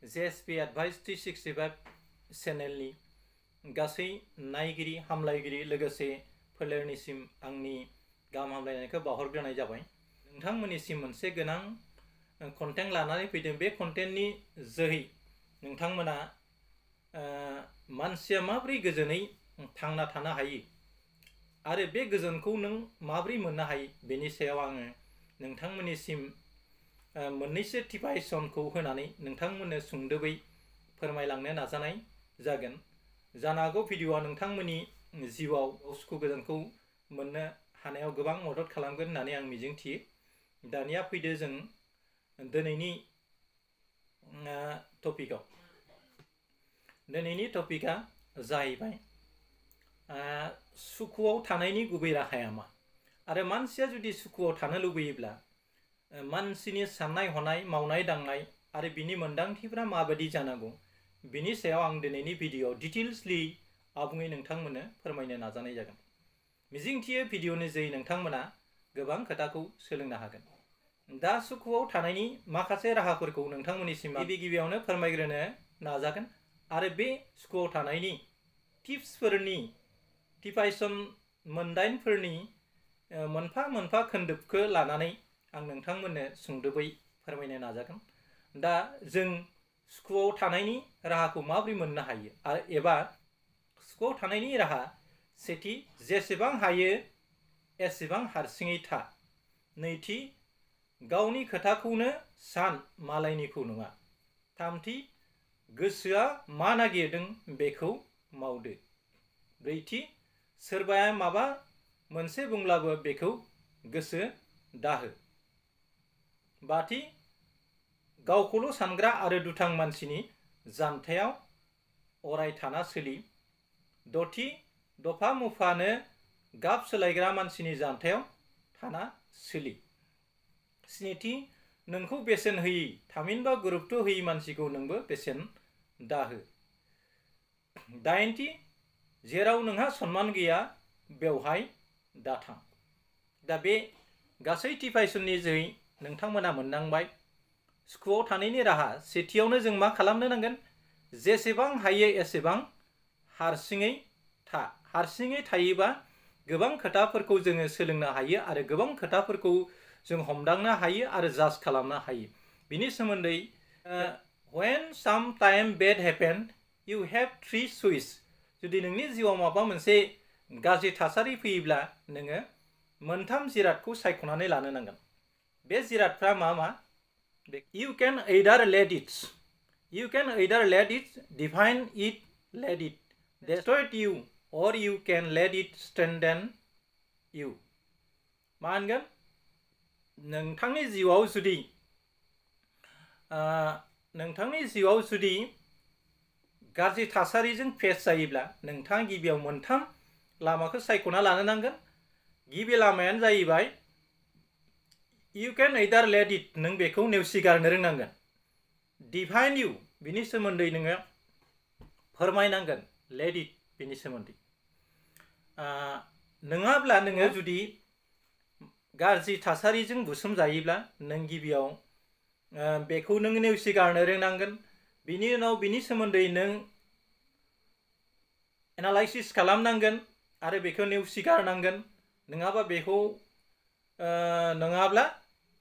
JSP Advice 365 चेनेलनि गासै नायगिरि हामलायगिरि लोगोसे फोलेरनिसिम आंनि गाहाम हामलायनायखौ बावहरग्रोनाय जाबाय। नोंथांमोननिसिम मोनसे गोनां कन्टेन्ट लानानै फैदों। बे कन्टेन्टनि जोहै नोंथांमोना मानसिया माबोरै गोजोनै थांना थानो हायो आरो बे गोजोनखौ नों माबोरै मोननो हायो बेनि सायाव आङो नोंथांमोननिसिम मोननैसो टिपाइसनखौ होनानै नोंथांमोननो सुंदोबै फोरमायलांनो नाजानाय जागोन। जानो हागौ भिडिअआ नोंथांमोननि जिउआव सुखु गोजोनखौ मोननो हानायाव गोबां मदद खालामगोन होननानै आं मिजिंथियो। दानिया फैदो जों दिनैनि टपिकआव। दिनैनि टपिकआ जाहैबाय सुखुआव थानायनि गुबै राहाया मा आरो मानसिया जुदि सुखुआव थानो लुबैयोब्ला मानसिनि साननाय हनाय मावनाय दांनाय आरो बिनि मोन्दांथिफ्रा माबायदि जानांगौ बिनि सायाव आं दिनैनि भिडिअआव डिटेल्सलि आबुङै नोंथांमोननो फोरमायनो नाजानाय जागोन। मिजिंथियो भिडिअनि जोहै नोंथांमोना गोबां खोथाखौ सोलोंनो हागोन। दा सुखुआव थानायनि माखासे राहाफोरखौ नोंथांमोननिसिम गिबियावनो फोरमायग्रोनो नाजागोन आरो बे सुखुआव थानायनि टिप्सफोरनि टिपाइसन मोनदाइनफोरनि मोनफा मोनफा खोन्दोबखौ लानानै आं नोंथांमोननो सुंदोबै फोरमायनो नाजागोन। दा जों सुखुआव थानायनि राहाखौ माबोरै मोननो हायो एबा सुखुआव थानायनि राहा सेथि जेसेबां हायो एसेबां हारसिङै था। नैथि गावनि खोथाखौनो सान मालायनिखौ नङा। थामथि गोसोआ मा नागिरदों बेखौ मावदो। ब्रैथि सोरबाया माबा मोनसे बुंब्लाबो बेखौ गोसो दाहो। बाथि गावखौल' सानग्रा आरो दुथां मानसिनि जानथायाव अराय थाना सोलि। दथि दफा मुफानो गाब सोलायग्रा मानसिनि जानथायाव थाना सोलि। स्निथि नोंखौ बेसेन होयि थामहिनबा गुरुत्व होयि मानसिखौ नोंबो बेसेन दाहो। दाइनथि जेराव नोंहा सन्मान गैया बेवहाय दाथां। दा बे गासै टिपाइसननि जोहै नोंथांमोना मोनदांबाय सुखुआव थानायनि राहा सेथियावनो जों मा खालामनो नांगोन जेसेबां हायो एसेबां हारसिङै था। हारसिङै थायोबा गोबां खोथाफोरखौ जोङो सोलोंनो हायो आरो गोबां खोथाफोरखौ जों हमदांनो हायो आरो जाज खालामनो हायो। बिनि सोमोन्दै when some time bad happen you have three choice। जुदि नोंनि जिउआव माबा मोनसे गाज्रि थासारि फैयोब्ला नोङो मोनथाम जिरादखौ सायख'नानै लानो नांगोन। बे जिरादफ्रा मा मा? You can either let it define it, let it destroy you, or you can let it strengthen you। मा होनगोन? नोंथांनि जिउआव जुदि गाज्रि थासारिजों फेस जायोब्ला नोंथाङा गिबियाव मोनथाम लामाखौ सायख'ना लानो नांगोन। गिबि लामायानो जाहैबाय you can either let it नों बेखौ नेवसिगारनो रोंनांगोन। define you बिनि सोमोन्दै नोङो फोरमायनांगोन। let it बिनि सोमोन्दै नङाब्ला नोङो जुदि गाज्रि थासारिजों बुसोमजायोब्ला नों गिबियाव बेखौ नों नेवसिगारनो रोंनांगोन। बिनि उनाव बिनि सोमोन्दै नों एनालाइसिस खालामनांगोन आरो बेखौ नेवसिगारनांगोन। नङाब्ला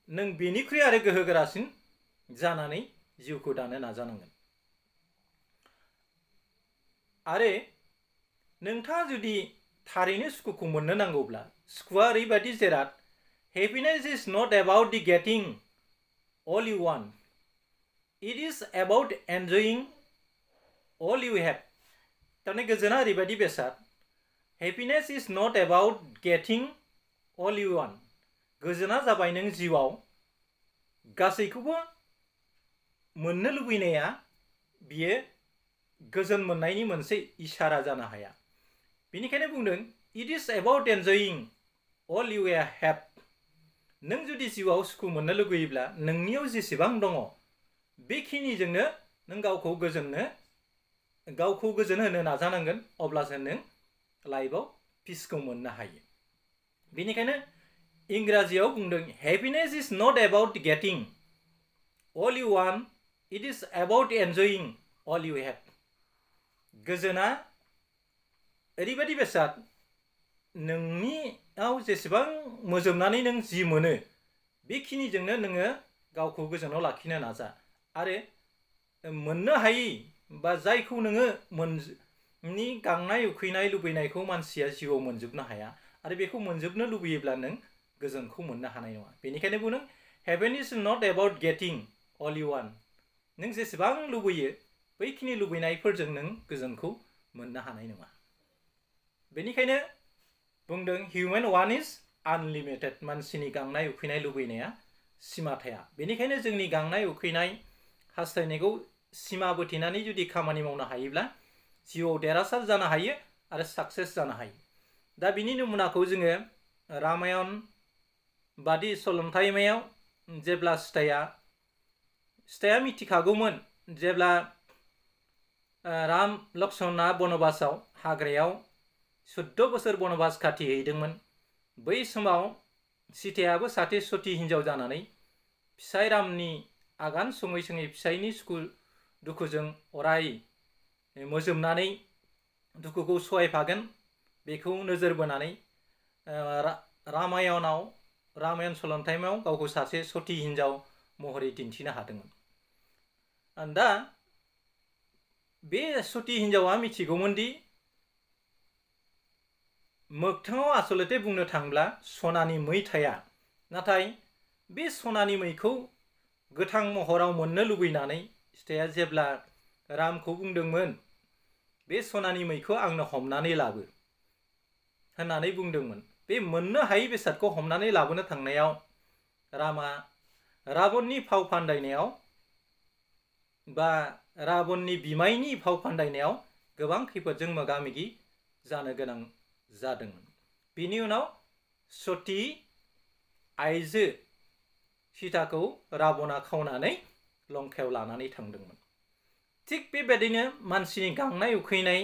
नों बेनिख्रुइ आरो गोहोगोरासिन जानानै जिउखौ दानो नाजानांगोन। आरो नोंथाङा जुदि थारैनो सुखुखौ मोननो नांगौब्ला सुखुआ ओरैबायदि जिराद happiness is not about the getting all you want, it is about enjoying all you have। थारमाने गोजोना ओरैबायदि बेसाद happiness is not about getting all you want। गोजोना जाबाय नों जिउआव गासैखौबो मोननो लुबैनाया बियो गोजोन मोननायनि मोनसे इसारा जानो हाया। बेनिखायनो बुंदों it is about enjoying all you have। नों जुदि जिउआव सुखु मोननो लुगैयोब्ला नोंनियाव जेसेबां दङ बेखिनिजोंनो नों गावखौ गोजोन होनो नाजानांगोन। अब्लासो नों लाइफआव पिसखौ मोननो हायो। बेनिखायनो इंराजियाव बुंदों happiness is not about getting all you want, It is about enjoying all you have. गोजोना ओरैबायदि बेसाद नोंनियाव जेसेबां मोजोमनानै नों जि मोनो बेखिनिजोंनो नोङो गावखौ गोजोनाव लाखिनो नाजा आरो मोननो हायि बा जायखौ नोङो नोंनि गांनाय उखैनाय लुबैनायखौ मानसिया जिउआव मोनजोबनो हाया आरो बेखौ मोनजोबनो लुबैयोब्ला नों गोजोनखौ मोननो हानाय नङा। बेनिखायनो बुंदों heaven is not about getting all you want. नों जेसेबां लुबैयो बैखिनि लुबैनायफोरजों नों गोजोनखौ मोननो हानाय नङा। बेनिखायनो बुंदों हिउमेन वान इज आनलिमिटेड। मानसिनि गांनाय उखैनाय लुबैनाया सिमा थाया। बेनिखायनो जोंनि गांनाय उखैनाय हास्थायनायखौ सिमा बोथेनानै जुदि खामानि मावनो हायोब्ला जिउआव देरहासार जानो हायो आरो साक्सेस जानो हायो। दा बिनि नमुनाखौ जोङो रामायण बादि सलन्थाइमायाव जेब्ला सीताया मिथिखागौमोन जेब्ला राम लक्ष्मणआ बनबासाव हाग्रायाव 14 बोसोर बनबास खाथिहैदोंमोन। बै समाव सीतायाबो सासे सती हिन्जाव जानानै फिसाइ रामनि आगान सङै सङै फिसाइनि दुखुजों अराय मोजोमनानै दुखुखौ सहायफागोन बेखौ नोजोर बोनानै रामायण सलन्थाइमायाव गावखौ सासे सती हिन्जाव महरै दिन्थिनो हादोंमोन। दा बे सती हिन्जावा मिथिगौमोन दि मोगथाङाव आसलते बुंनो थांब्ला सनानि मै थाया, नाथाय बे सनानि मैखौ गोथां महराव मोननो लुबैनानै सीताया जेब्ला रामखौ बुंदोंमोन बे सनानि मैखौ आंनो हमनानै लाबो होननानै बुंदोंमोन, बे मोननो हायै बेसादखौ हमनानै लाबोनो थांनायाव रामा राबननि फाव फान्दायनायाव बा राबननि बिमायनि फाव फान्दायनायाव गोबां खैफोदजों मोगा मोगि जानो गोनां जादोंमोन। बिनि उनाव सती आइजो सीताखौ राबना खावनानै लंकायाव लानानै थांदोंमोन। थिग बेबायदिनो मानसिनि गांनाय उखैनाय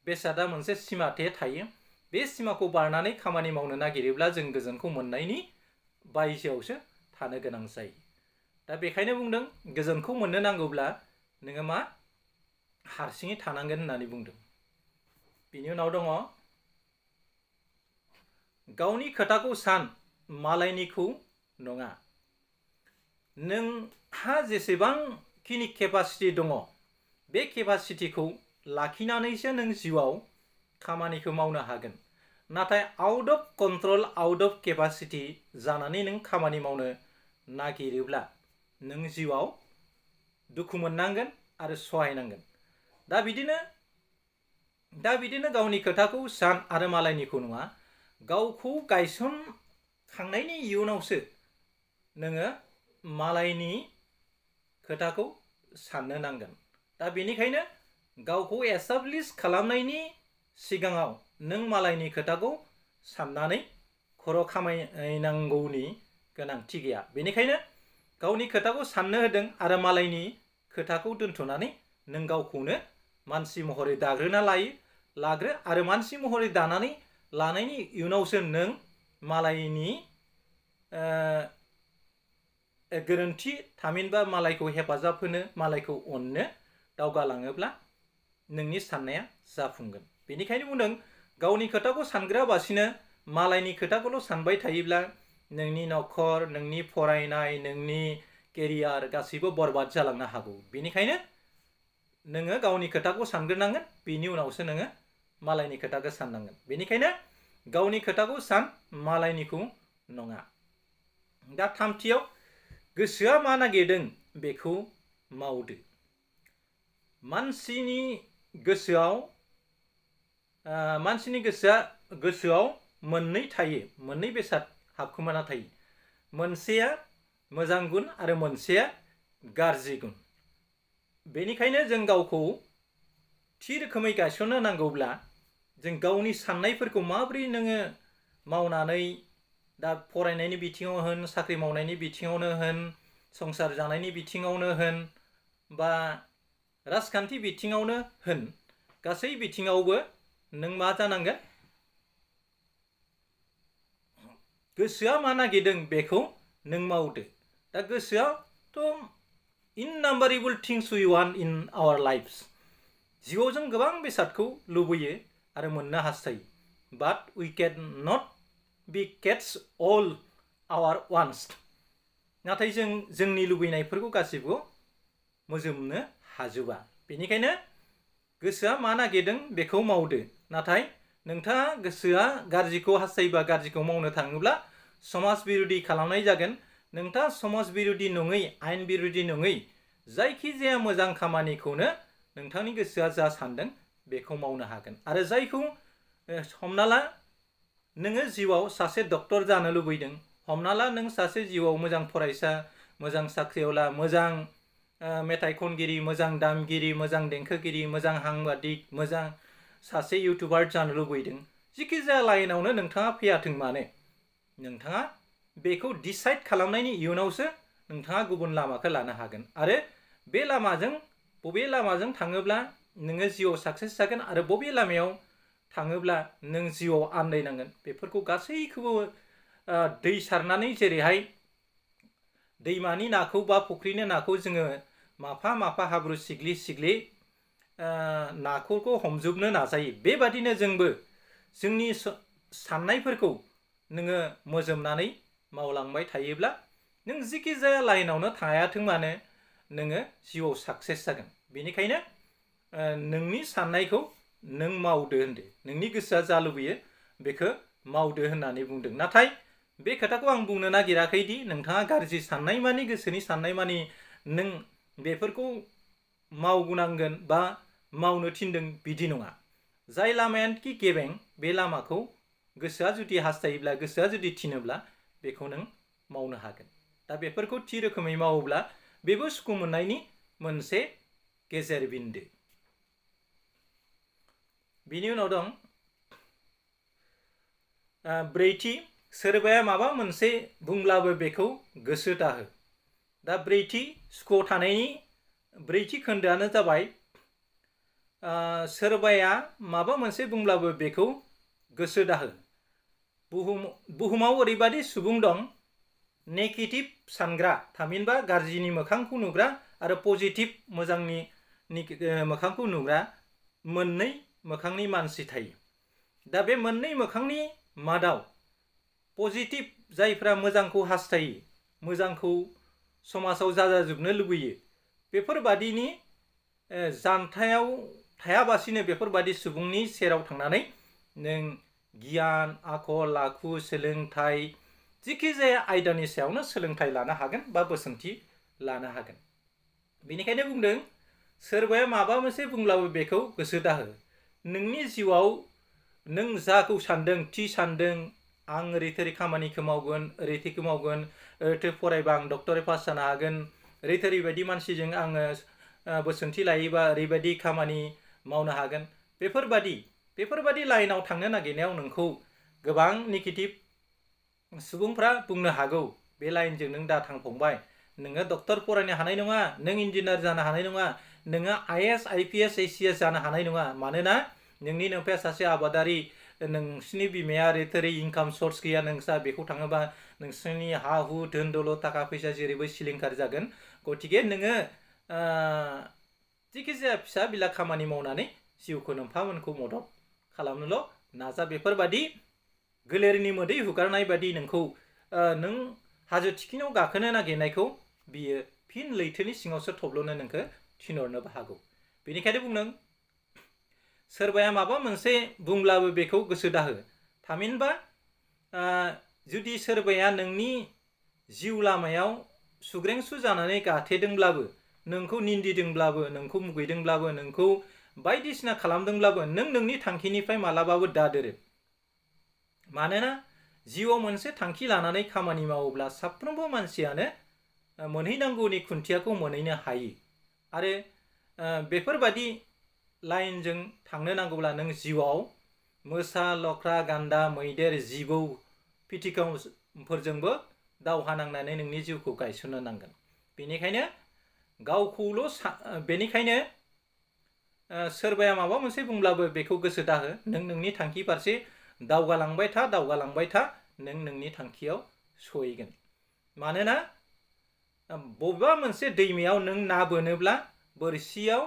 बेसादा मोनसे सिमाथे थायो। बे सिमाखौ बारनानै खामानि मावनो नागिरोब्ला जों गोजोनखौ मोननायनि बायजोआवसो थानो गोनां जायो। दा बेखायनो बुंदों गोजोनखौ मोननो नांगौब्ला नोङो मा हारसिङै थानांगोन होननानै बुंदों। बिनि उनाव दङ गावनि खोथाखौ सान मालायनिखौ नङा। नोंहा जेसेबांखिनि केपासिटि दङ बे केपासिटिखौ लाखिनानैसो नों जिउआव खामानिखौ मावनो हागोन। नाथाय out of control out of capacity जानानै नों खामानि मावनो नागिरोब्ला नों जिउआव दुखु मोननांगोन आरो सहायनांगोन। दा बिदिनो गावनि खोथाखौ सान आरो मालायनिखौ नङा। गावखौ गायसनखांनायनि इयुनावसो नोङो मालायनि खोथाखौ साननो नांगोन। दा बेनिखायनो गावखौ एस्टाब्लिश खालामनायनि सिगाङाव नों मालायनि खोथाखौ साननानै खर' खामायनांगौनि गोनांथि गैया। बेनिखायनो गावनि खोथाखौ साननो होदों आरो मालायनि खोथाखौ दोनथ'नानै नों गावखौनो मानसि महरै दाग्रोना लाग्रो आरो मानसि महरै दानानै लानायनि इयुनावसो नों मालायनि गोरोन्थि थामहिनबा मालायखौ हेफाजाब होनो मालायखौ अननो दावगालाङोब्ला नोंनि साननाया जाफुंगोन। बेनिखायनो बुंदों गावनि खोथाखौ सानग्राबासिनो मालायनि खोथाखौल' सानबाय थायोब्ला नोंनि न'खर, नोंनि फरायनाय, नोंनि केरियार गासैबो बरबाद जालांनो हागौ। बेनिखायनो नोङो गावनि खोथाखौ सानग्रोनांगोन, बेनि उनावसो नोङो मालायनि खोथाखौ साननांगोन। बेनिखायनो गावनि खोथाखौ सान मालायनिखौ नङा। दा थामथियाव गोसोआ मा नागिरदों बेखौ मावदो। मानसिनि गोसोआव मोननै थायो, मोननै बेसाद हाबखुमाना थायो। मोनसेया मोजां गुन आरो मोनसेया गाज्रि गुन। बेनिखायनो जों गावखौ थि रोखोमै गायसननो नांगौब्ला जों गावनि साननायफोरखौ माबोरै नोङो मावनानै दा फरायनायनि बिथिङाव होन, साख्रि मावनायनि बिथिङावनो होन, संसार जानायनि बिथिङावनो होन, बा राजखान्थि बिथिङावनो होन, गासै बिथिङावबो नों मा जानांगोन गोसोआ मा नागिरदों बेखौ नों मावदो। दा गोसोआथ' innumerable things we want in our lives जिउआव जों गोबां बेसादखौ लुबैयो आरो मोननो हास्थायो but we can not be gets all our wants नाथाय जों जोंनि लुबैनायफोरखौ गासिबो मोजोमनो हाजोबा बेनिखायनो गोसोआ मा नागिरदों बेखौ मावदो नाथाय नोंथाङा गोसोआ गाज्रिखौ हास्थायोबा गाज्रिखौ मावनो थाङोब्ला समाज बिरोधी खालामनाय जागोन नोंथाङा समाज बिरोधी नङै आयेन बिरोधी नङै जायखिजाया मोजां खामानिखौनो नोंथांनि गोसोआ जा सानदों बेखौ मावनो हागोन आरो जायखौ हमना ला नोङो जिउआव सासे डक्टर जानो लुबैदों हमना ला नों सासे जिउआव मोजां फरायसा मोजां साख्रिआवला मोजां मेथाइ खनगिरि मोजां दामगिरि मोजां देंखोगिरि मोजां साংबादिक मोजां सासे इउटुबार जानो लुबैदों जिखि जाया लाइनावनो नोंथाङा फैयाथों मानो नोंथाङा बेखौ डिसाइड खालामनायनि इयुनावसो नोंथाङा गुबुन लामाखौ लानो हागोन आरो बे लामाजों बबे लामाजों थाङोब्ला नोङो जिउआव साक्सेस जागोन आरो बबे लामायाव थाङोब्ला नों जिउआव आन्दायनांगोन बेफोरखौ गासैखौबो दै सारनानै जेरैहाय दैमानि नाखौ बा फुख्रिनि नाखौ जोङो माफा माफा हाब्रु सिग्लि सिग्लि नाखौखौ हमजोबनो नाजायो बेबादिनो जोंबो जोंनि साननायफोरखौ नोङो मोजोमनानै मावलांबाय थायोब्ला नों जिखि जाया लाइनावनो थायाथों मानो नोङो जिउआव साक्सेस जागोन बेनिखायनो नोंनि साननायखौ नों मावदो होनदो नोंनि गोसोआ जा लुबैयो बेखौ मावदो होननानै बुंदों नाथाय बे खोथाखौ आं बुंनो नागिराखैदि नोंथाङा गाज्रि साननाय मानि गोसोनि साननाय मानि नों बेफोरखौ मावनांगोन बा मावनो थिनदों बिदि नङा जाय लामायानोखि गेबें बे लामाखौ गोसोआ जुदि हास्थायोब्ला गोसोआ जुदि थिनोब्ला बेखौ नों मावनो हागोन दा बेफोरखौ थि रोखोमै मावोब्ला बेबो सुखु मोननायनि मोनसे गेजेर बिन्दो बिनि उनाव दं ब्रैथि सोरबाया माबा मोनसे बुंब्लाबो बेखौ गोसो दाहो दा ब्रैथि सुखुआव थानायनि ब्रैथि खोन्दोआनो जाबाय सोरबाया माबा मोनसे बुंब्लाबो बेखौ गोसो दाहो बुहुमाव ओरैबादि सुबुं दं नेगेटिभ सानग्रा थामहिनबा गाज्रिनि मोखांखौ नुग्रा आरो पजिटिभ मोजांनि मोखांखौ नुग्रा मोननै मोखांनि मानसि थायो दा बे मोननै मोखांनि मादाव पजिटिभ जायफ्रा मोजांखौ हास्थायो मोजांखौ समाजाव जाजाजोबनो लुबैयो बेफोरबादिनि जानथायाव थायाबासिनो बेफोरबादि सुबुंनि सेराव थांनानै नों गियान आखल आखु सोलोंथाइ जिखि जाया आयदानि सायावनो सोलोंथाइ लानो हागोन बा बोसोनथि लानो हागोन बेनिखायनो बुंदों सोरबाया माबा मोनसे बुंब्लाबो बेखौ गोसो दाहो नोंनि जिउआव नों जाखौ सानदों थि सानदों आं ओरै थोरै खामानिखौ मावगोन ओरै थैखौ मावगोन ओरैथो फरायबा आं डक्टरेट पास जानो हागोन ओरै थोरैबायदि मानसिजों आङो बोसोनथि लायोबा ओरैबायदि खामानि मावनो हागोन बेफोरबादि लाइनाव थांनो नागिरनायाव नोंखौ गोबां नेगेटिभ सुबुंफ्रा बुंनो हागौ बे लाइनजों नों दा थां फंबाय नोङो डक्टर फरायनो हानाय नङा नों इन्जिनियार जानो हानाय नङा नोङो आइएएस आइपिएस एसिएस जानो हानाय नङा मानोना नोंनि नोंफाया सासे आबादारि नोंसिनि बिमाया ओरै थोरै इनकाम सर्स गैया नोंसा बेखौ थाङोबा नोंसोरनि हा हु धोन दौलत थाखा फैसा जेरैबो सिलिंखार जागोन गतिके नोङो जिखिजाया फिसा बिला खामानि मावनानै जिउखौ नोंफामोनखौ मदद खालामनोल' नाजा बेफोरबादि गोलेरनि मोदै हुगारनाय बादि नोंखौ नों हाजो थिखिनियाव गाखोनो नागिरनायखौ बियो फिन लैथोनि सिङावसो थब्ल'नो नोंखौ थिनहरनोबो हागौ बेनिखायनो बुंदों सोरबाया माबा मोनसे बुंब्लाबो बेखौ गोसो दाहो थामहिनबा जुदि सोरबाया नोंनि जिउ लामायाव सुग्रेंसु जानानै गाथेदोंब्लाबो नोंखौ निन्दिदोंब्लाबो नोंखौ मुगैदोंब्लाबो नोंखौ बायदिसिना खालामदोंब्लाबो नों नोंनि थांखिनिफ्राय मालाबाबो दादोरो मानोना जिउआव मोनसे थांखि लानानै खामानि मावोब्ला साफ्रोमबो मानसियानो मोनहैनांगौनि खुन्थियाखौ मोनहैनो हायो आरो बेफोरबादि लाइनजों थांनो नांगौब्ला नों जिउआव मोसा लख्रा गान्दा मैदेर जिबौ फिथिखावफोरजोंबो दावहा नांनानै नोंनि जिउखौ गायसननो नांगोन बेनिखायनो गावखौल' बेनिखायनो सोरबाया माबा मोनसे बुंब्लाबो बेखौ गोसो दाहो नों नोंनि थांखि फारसे दावगालांबाय था नों नोंनि थांखियाव सहैगोन मानोना बबेबा मोनसे दैमायाव नों ना बोनोब्ला बोरसियाव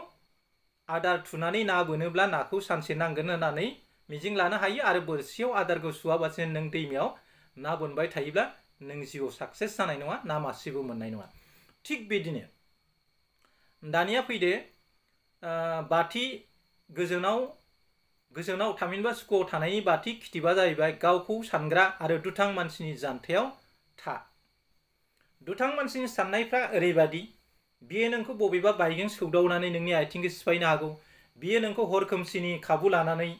आदार थुनानै ना बोनोब्ला नाखौ सानसे नांगोन होननानै मिजिं लानो हायो आरो बोरसियाव आदारखौ सुवाबासिनो नों दैमायाव ना बोनबाय थायोब्ला नों जिउआव साक्सेस जानाय नङा, ना मासेबो मोननाय नङा। थिग बिदिनो दानिया फैदो बाथि गोजौनाव थामहिनबा सुखुआव थानायनि बाथि खिथिबा जाहैबाय गावखौ सानग्रा आरो दुथां मानसिनि जानथायाव था। दुथां मानसिनि साननायफ्रा ओरैबादि, बियो नोंखौ बबेबा बाइकजों सौदावनानै नोंनि आथिंखौ सिफायनो हागौ। बियो नोंखौ हर खोमसिनि खाबु लानानै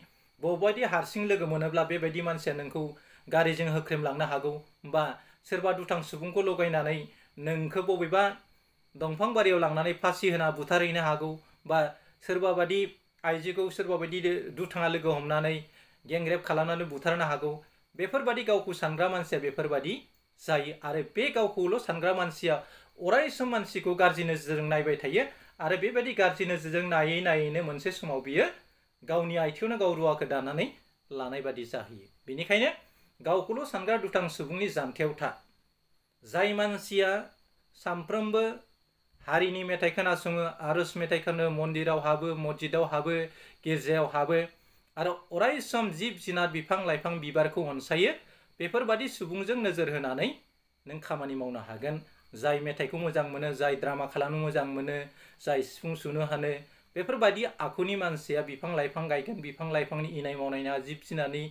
बबेबायदि हारसिं लोगो मोनोब्ला बेबायदि मानसिया नोंखौ गारिजों होख्रेमलांनो हागौ, बा सोरबा दुथां सुबुंखौ लगायनानै नोंखौ बबेबा दंफां बारियाव लांनानै फासि होना बुथारहैनो हागौ, बा सोरबा बादि आइजोखौ सोरबा बायदि दुथाङा लोगो हमनानै गेंरेप खालामनानै बुथारनो हागौ। बेफोरबादि गावखौ सानग्रा मानसिया बेफोरबादि जायो आरो बे गावखौल' सानग्रा मानसिया अरायसम मानसिखौ गाज्रि नोजोरजों नायबाय थायो आरो बेबायदि गाज्रि नोजोरजों नायै नायैनो मोनसे समाव बियो गावनि आथिङावनो गाव रुवाखौ दानानै लानाय बादि जाहैयो। बेनिखायनो गावखौल' सानग्रा दुथां सुबुंनि जानथायाव था। जाय मानसिया सानफ्रोमबो हारिनि मेथाइ खोनासङो, आरज मेथाइ खनो, मन्दिराव हाबो, मस्जिदाव हाबो, गिर्जायाव हाबो आरो अरायसम जिब जुनार बिफां लाइफां बिबारखौ अनसायो, बेफोरबादि सुबुंजों नोजोर होनानै नों खामानि मावनो हागोन। जाय मेथाइखौ मोजां मोनो, जाय ड्रामा खालामनो मोजां मोनो, जाय सिफुं सुनो हानो, बेफोरबादि आखुनि मानसिया बिफां लाइफां गायगोन। बिफां लाइफांनि इनाय मावनाय नङा, जिब जुनारनि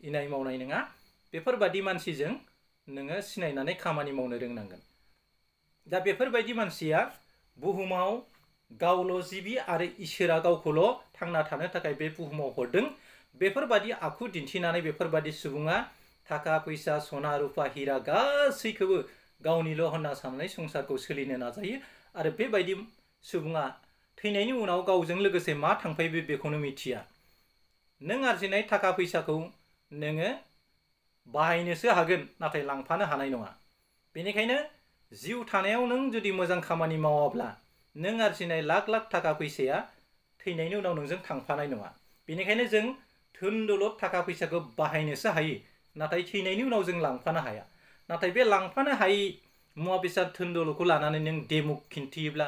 इनाय मावनाय नङा। बेफोरबादि मानसिजों नोङो सिनायनानै खामानि मावनो रोंनांगोन। दा बेफोरबायदि मानसिया बुहुमाव गावल' जिबि आरो इसोरा गावखौल' थांना थानो थाखाय बे बुहुमाव हरदों। बेफोरबादि आखु दिन्थिनानै बेफोरबादि सुबुङा थाखा फैसा, सना रुपा, हिरा गासैखौबो गावनिल' होनना साननानै संसारखौ सोलिनो नाजायो आरो बेबायदि सुबुङा थैनायनि उनाव गावजों लोगोसे मा थांफायो बेखौनो मिथिया। नों आरजिनाय थाखा फैसाखौ नोङो बाहायनोसो हागोन, नाथाय लांफानो हानाय नङा। बेनिखायनो जिउ थानायाव नों जुदि मोजां खामानि मावाब्ला नों आरजिनाय लाख लाख थाखा फैसाया थैनायनि उनाव नोंजों थांफानाय नङा। बेनिखायनो जों धोन दौलत थाखा फैसाखौ बाहायनोसो हायो, नाथाय थैनायनि उनाव जों लांफानो हाया। नाथाय बे लांफानो हायै मुवा बेसाद धोन दौलतखौ लानानै नों देमुख खिन्थियोब्ला,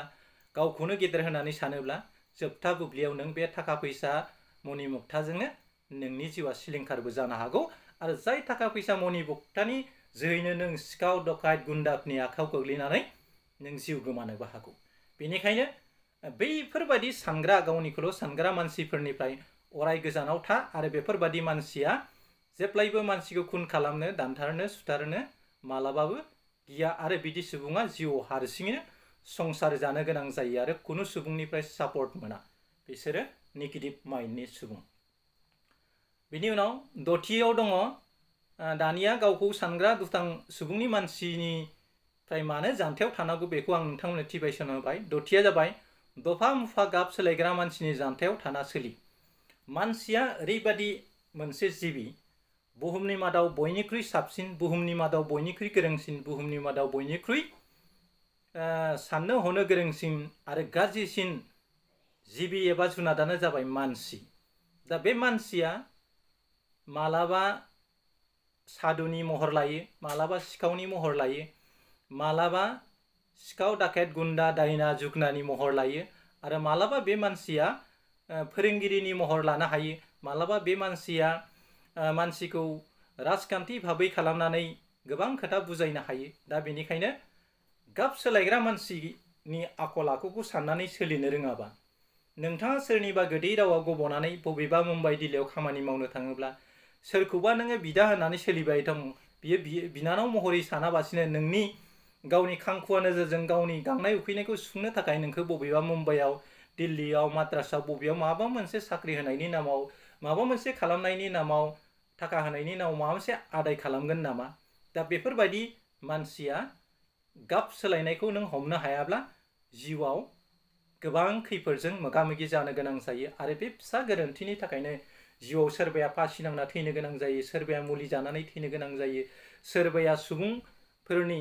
गावखौनो गेदेर होननानै सानोब्ला, जोबथा बुब्लियाव नों बे थाखा फैसा मनि मुक्ताजोंनो नोंनि जिउआ सिलिंखारबो जानो हागौ आरो जाय थाखा फैसा मनि मुक्तानि जोहैनो नों सिखाव डकायत गुन्दाफोरनि आखायाव गोग्लैनानै नों जिउ गोमानोबो हागौ। बेनिखायनो बैफोरबादि सानग्रा, गावनिखौल' सानग्रा मानसिफोरनिफ्राय अराय गोजानाव था आरो बेफोरबादि मानसिया जेब्लायबो मानसिखौ खुन खालामनो, दानथारनो, सुथारनो मालाबाबो गिया आरो बिदि सुबुङा जिउआव हारसिङैनो संसार जानो गोनां जायो आरो खुनु सुबुंनिफ्राय सापर्ट मोना। बिसोरो नेगेटिभ माइन्डनि सुबुं। बिनि उनाव दथियाव दङ, दानिया गावखौ सानग्रा दुथां सुबुंनि मानसिनिफ्राय मानो जानथायाव थानांगौ बेखौ आं नोंथांमोननो टिभाइसन होबाय। दथिया जाबाय दफा मुफा गाब सोलायग्रा मानसिनि जानथायाव थाना सोलि। मानसिया ओरैबादि मोनसे जिबि, बुहुमनि मादाव बयनिख्रुइ साबसिन, बुहुमनि मादाव बयनिख्रुइ गोरोंसिन, बुहुमनि मादाव बयनिख्रुइ साननो हनो गोरोंसिन आरो गाज्रिसिन जिबि एबा जुनादानो जाबाय मानसि। दा बे मानसिया मालाबा सादुनि महर लायो, मालाबा सिखावनि महर लायो, मालाबा सिखाव डाकेट गुन्दा दायना जुगनानि महर लायो आरो मालाबा बे मानसिया फोरोंगिरिनि महर लानो हायो। मालाबा बे मानसिया मानसिखौ राजखान्थि भाबै खालामनानै गोबां खोथा बुजायनो हायो। दा बेनिखायनो गाब सोलायग्रा मानसिनि आखल आखुखौ साननानै सोलिनो रोङाबा, नोंथाङा सोरनिबा गोदै रावाव गब'नानै बबेबा मुम्बाइ दिल्लीयाव खामानि मावनो थाङोब्ला सोरखौबा नोङो बिदा होननानै सोलिबाय दं, बियो बिनानाव महरै सानाबासिनो नोंनि गावनि खांखुवा नोजोरजों गावनि गांनाय उखैनायखौ सुफुंनो थाखाय नोंखौ बबेबा मुम्बाइआव, दिल्लीयाव, माद्रासआव बबेयाव माबा मोनसे साख्रि होनायनि नामाव, माबा मोनसे खालामनायनि नामाव, थाखा होनायनि नामाव माबा मोनसे आदाय खालामगोन नामा? दा बेफोरबायदि मानसिया गाब सोलायनायखौ नों हमनो हायाब्ला जिउआव गोबां खैफोदजों मोगा मोगि जानो गोनां जायो आरो बे फिसा गोरोन्थिनि थाखायनो जिउआव सोरबाया फासि नांना थैनो गोनां जायो, सोरबाया मुलि जानानै थैनो गोनां जायो, सोरबाया सुबुंफोरनि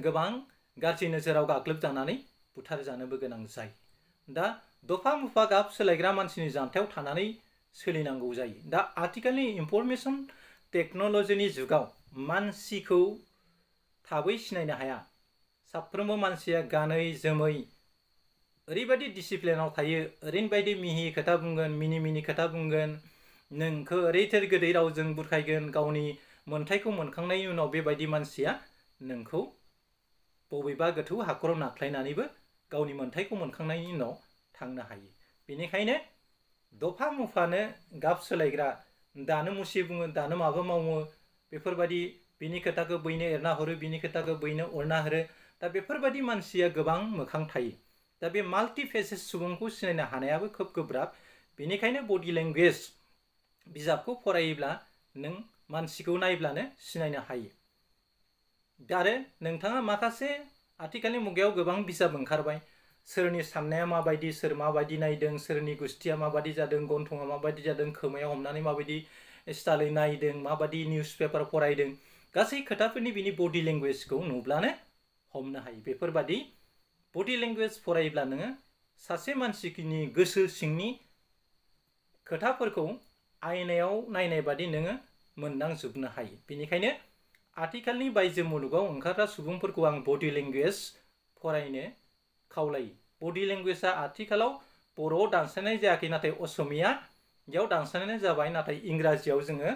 गोबां गाज्रि नोजोराव गाग्लोबजानानै बुथारजानोबो गोनां जायो। दा दफा मुफा गाब सोलायग्रा मानसिनि जानथायाव थानानै सोलिनांगौ जायो। दा आथिखालनि इनफरमेसन टेक्न'लजिनि जुगाव मानसिखौ थाबै सिनायनो हाया। साफ्रोमबो मानसिया गानै जोमै ओरैबायदि डिसिप्लिनाव थायो, ओरैबायदि मिहि खोथा बुंगोन, मिनि मिनि खोथा बुंगोन, नोंखौ ओरैथोर गोदै रावजों बुरखायगोन। गावनि मोन्थायखौ मोनखांनायनि उनाव बेबायदि मानसिया नोंखौ बबेबा गोथौ हाखराव नाख्लायनानैबो गावनि मोन्थायखौ मोनखांनायनि उनाव थांनो हायो। बेनिखायनो दफा मुफानो गाब सोलायग्रा, दानो मुसि बुङो, दानो माबा मावो, बेफोरबायदि बिनि खोथाखौ बैनो एरना हरो, बिनि खोथाखौ बैनो अरना हरो। दा बेफोरबायदि मानसिया गोबां मोखां थायो। दा बे माल्टि फेसेस सुबुंखौ सिनायनो हानायाबो खोब गोब्राब। बेनिखायनो बडि लेंगुवेज बिजाबखौ फरायोब्ला नों मानसिखौ नायब्लानो सिनायनो हायो। आरो नोंथाङा माखासे आथिखालनि मुगायाव गोबां बिजाब ओंखारबाय, सोरनि साननाया माबायदि, सोर माबायदि नायदों, सोरनि गुस्थिया माबायदि जादों, गन्थङा माबायदि जादों, खोमायाव हमनानै माबायदि स्टाइलै नायदों, माबायदि निउस पेपार फरायदों, गासै खोथाफोरनि बिनि बडि लेंगुवेजखौ नुब्लानो हमनो हायो। बेफोरबादि बडि लेंगुवेज फरायोब्ला नोङो सासे मानसिनि गोसो सिंनि खोथाफोरखौ आयनायाव नायनाय बादि नोङो मोनदांजोबनो हायो। बेनिखायनो आथिखालनि बायजो मुलुगाव ओंखारग्रा सुबुंफोरखौ आं बडि लेंगुवेज फरायनो खावलायो। बडि लेंगुवेजआ आथिखालाव बर'आव दानस्लायनाय जायाखै, नाथाय असमियायाव दानस्लायनाय जाबाय। नाथाय इंराजियाव जोङो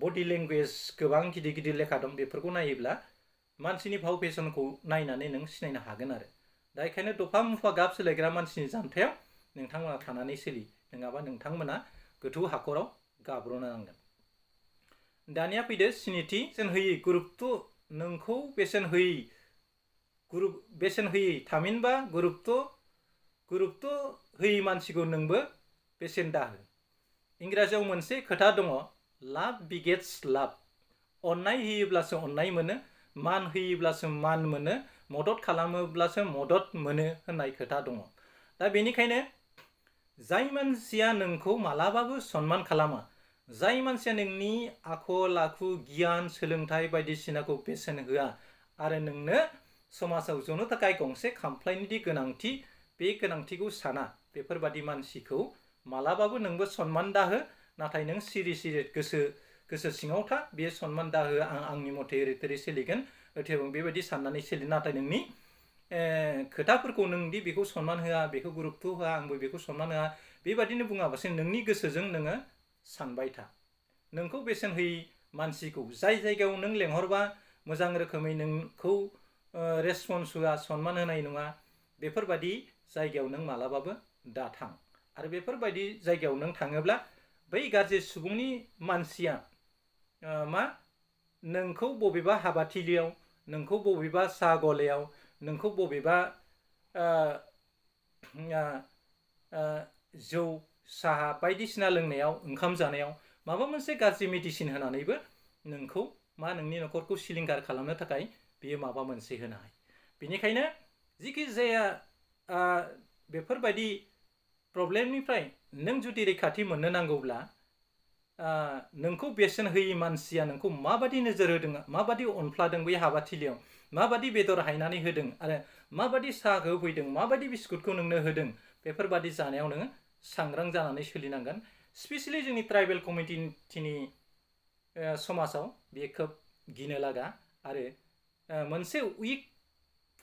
बडि लेंगुवेज गोबां गिदिर गिदिर लेखा दं। बेफोरखौ नायोब्ला मानसिनि भाव फेसनखौ नायनानै नों सिनायनो हागोन आरो। दा बेखायनो दफा मुफा गाब सोलायग्रा मानसिनि जानथायाव नोंथांमोना थानानै सोलि, नङाबा नोंथांमोना गोथौ हाखराव गाब्र'नो नांगोन। दानिया फैदो स्निथि, बेसेन होयै गुरुत्व, नोंखौ बेसेन होयै थामहिनबा गुरुत्व होयै मानसिखौ नोंबो बेसेन दाहो। इंराजियाव मोनसे खोथा दङ, लाभ बिगेट्स लाभ। अननाय होयोब्लासो अननाय मोनो, मान होयोब्लासो मान मोनो, मदद खालामोब्लासो मदद मोनो होननाय खोथा दङ। दा बेनिखायनो जाय मानसिया नोंखौ मालाबाबो सनमान खालामा, जाय मानसिया नोंनि आखल आखु, गियान, सोलोंथाइ बायदिसिनाखौ बेसेन होआ आरो नोंनो समाजाव जनो थाखाय गंसे खामफ्लायनि गोनांथि, बे गोनांथिखौ साना, बेफोरबादि मानसिखौ मालाबाबो नोंबो सनमान दाहो। नाथाय नों सिरि सिरि गोसो सिङाव था, बे सनमान दाहो, आं आंनि मथे ओरै थोरै सोलिगोन, थेवबो बेबायदि साननानै सोलि। नाथाय नोंनि खोथाफोरखौ नोंदि बेखौ सनमान होआ, बेखौ गुरुत्व होआ, आंबो बेखौ सनमान होआ, बेबादिनो बुङाबासो नोंनि गोसोजों नोङो सानबाय था। नोंखौ बेसेन होयै मानसिखौ जाय जायगायाव नों लेंहरबा मोजां रोखोमै नोंखौ रेसपन्स होआ, सनमान होनाय नङा, बेफोरबादि जायगायाव नों मालाबाबो दाथां। आरो बेफोरबायदि जायगायाव नों थाङोब्ला बै गाज्रि सुबुंनि मानसिया नोंखौ बबेबा हाबाथिलियाव, नोंखौ बबेबा साहा गलायाव, नोंखौ बबेबा जौ साहा बायदिसिना लोंनायाव, ओंखाम जानायाव माबा मोनसे गाज्रि मेडिसिन होनानैबो नोंखौ नोंनि न'खरखौ सिलिंखार खालामनो थाखाय बियो माबा मोनसे होनो हायो। बेनिखायनो जिखि जाया बेफोरबायदि प्रब्लेमनिफ्राय नों जुदि रैखाथि मोननो नांगौब्ला नोंखौ बेसेन होयै मानसिया नोंखौ माबादि नोजोर होदों, माबादि अनफ्लादों, बै हाबाथिलियाव माबादि बेदर हायनानै होदों आरो माबादि साहाखौ होफैदों, माबादि बिस्कुटखौ नोंनो होदों, बेफोरबादि जानायाव नोङो सांग्रां जानानै सोलिनांगोन। स्पेसियेलि जोंनि ट्राइबेल कमिउनिटिनि समाजाव बेयो खोब गिनो लागा आरो मोनसे उइक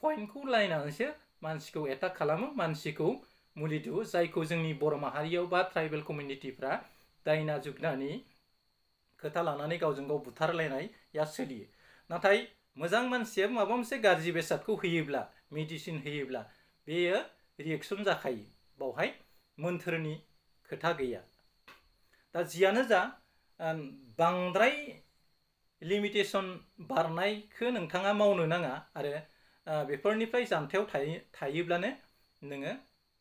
पइन्टखौ लायनानैसो मानसिखौ एटाक खालामो, मानसिखौ मुलि दौओ, जायखौ जोंनि बर' माहारियाव बा ट्राइबेल कमिउनिटिफ्रा दायना जुगनानि खोथा लानानै गावजों गाव बुथारलायनाया सोलियो। नाथाय मोजां मानसिया माबा मोनसे गाज्रि बेसादखौ होयोब्ला, मेडिसिन होयोब्ला बेयो रिएक्सन जाखायो, बावहाय मोन्थोरनि खोथा गैया। दा जियानो जा, बांद्राय लिमिटेसन बारनायखौ नोंथाङा मावनो नाङा आरो बेफोरनिफ्राय जानथायाव थायोब्लानो नोङो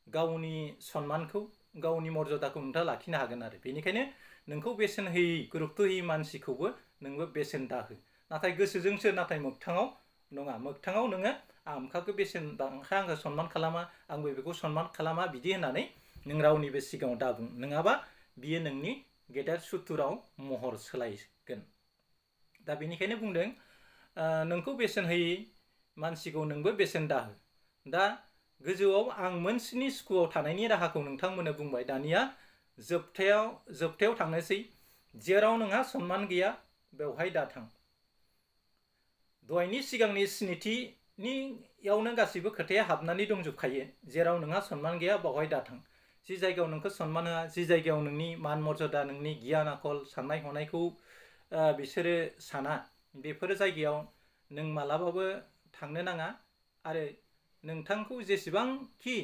गावनि सनमानखौ, गावनि मर्यादाखौ नोंथाङा लाखिनो हागोन आरो। बेनिखायनो नोंखौ बेसेन होयै, गुरुत्व होयै मानसिखौबो नोंबो बेसेन दाहो। नाथाय गोसोजोंसो, नाथाय मोगथाङाव नङा। मोगथाङाव नोङो आमखाखौ बेसेन दांखा, आंखौ सनमान खालामा, आंबो बेखौ सनमान खालामा, बिदि होननानै नों रावनिबो सिगाङाव दाबुं, नङाबा बियो नोंनि गेदेर सुथुराव महर सोलायगोन। दा बेनिखायनो बुंदों, नोंखौ बेसेन होयै मानसिखौ नोंबो बेसेन दाहो। दा गोजौआव आं मोनस्नि सुखुआव थानायनि राहाखौ नोंथांमोननो बुंबाय। दानिया जोबथायाव थांनोसै। जेराव नोंहा सनमान गैया बेवहाय दाथां। दहायनि सिगांनि स्निथि यावनो गासैबो खोथाया हाबनानै दंजोबखायो। जेराव नोंहा सनमान गैया बावहाय दाथां। जि जायगायाव नोंखौ सनमान होआ, जि जायगायाव नोंनि मान मर्यादा, नोंनि गियान आखल साननाय हनायखौ बिसोरो साना, बेफोर जायगायाव नों मालाबाबो थांनो नाङा। आरो नोंथांखौ जेसेबांखि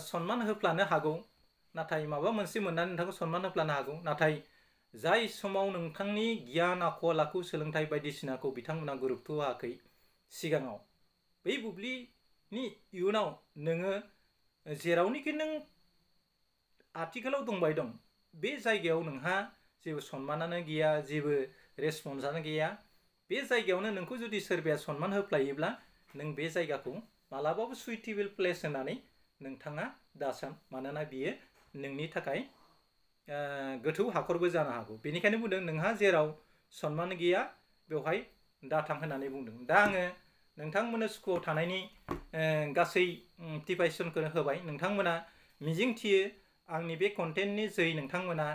सनमान होफ्लानो हागौ, नाथाय माबा मोनसे मोननानै नोंथांखौ सनमान होफ्लानो हागौ, नाथाय जाय समाव नोंथांनि गियान आखल आखु सोलोंथाइ बायदिसिनाखौ बिथांमोना गुरुत्व होआखै सिगाङाव, बै बुब्लिनि इयुनाव नोङो जेरावनोखि नों आथिखालाव दंबाय दं, बे जायगायाव नोंहा जेबो सनमानानो गैया, जेबो रेसपन्सआनो गैया। बे जायगायावनो नोंखौ जुदि सोरबाया सनमान होफ्लायोब्ला नों बे जायगाखौ मालाबाबो सुइटेबल प्लेस होननानै नोंथाङा दासान। मानोना बियो नोंनि थाखाय गोथौ हाखरबो जानो हागौ। बेनिखायनो बुंदों नोंहा जेराव सनमान गैया बेवहाय दाथां होननानै बुंदों। दा आङो नोंथांमोननो सुखुआव थानायनि गासै टिपाइसनखौ होबाय। नोंथांमोना मिजिंथियो आंनि बे कन्टेन्टनि जोहै नोंथांमोना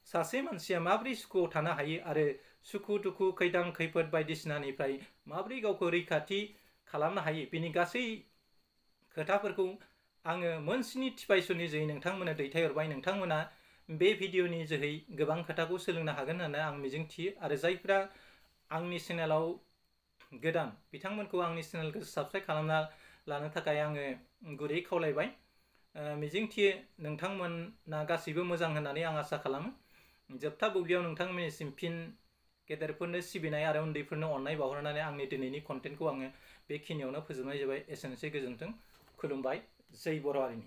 सासे मानसिया माबोरै सुखुआव थानो हायो आरो सुखु दुखु खैदां खैफोद बायदिसिनानिफ्राय माबोरै गावखौ रैखाथि खालामनो हायो, बेनि गासै खोथाफोरखौ आङो मोनस्नि टिपाइसननि जोहै नोंथांमोननो दैथायहरबाय। नोंथांमोना बे भिडिअनि जोहै गोबां खोथाखौ सोलोंनो हागोन होननानै आं मिजिंथियो। आरो जायफ्रा आंनि चेनेलाव गोदान, बिथांमोनखौ आंनि चेनेलखौ साबस्क्राइब खालामना लानो थाखाय आङो गुरै खावलायबाय। मिजिंथियो नोंथांमोना गासैबो मोजां होननानै आं आसा खालामो। जोबथा बुब्लियाव नोंथांमोननिसिम फिन गेदेरफोरनो सिबिनाय आरो उन्दैफोरनो अननाय बावहरनानै आंनि दिनैनि कन्टेन्टखौ आङो बेखिनियावनो फोजोबनाय जाबाय। एसेनोसै, गोजोन्थों, खुलुमबाय, जै बर' हारिनि।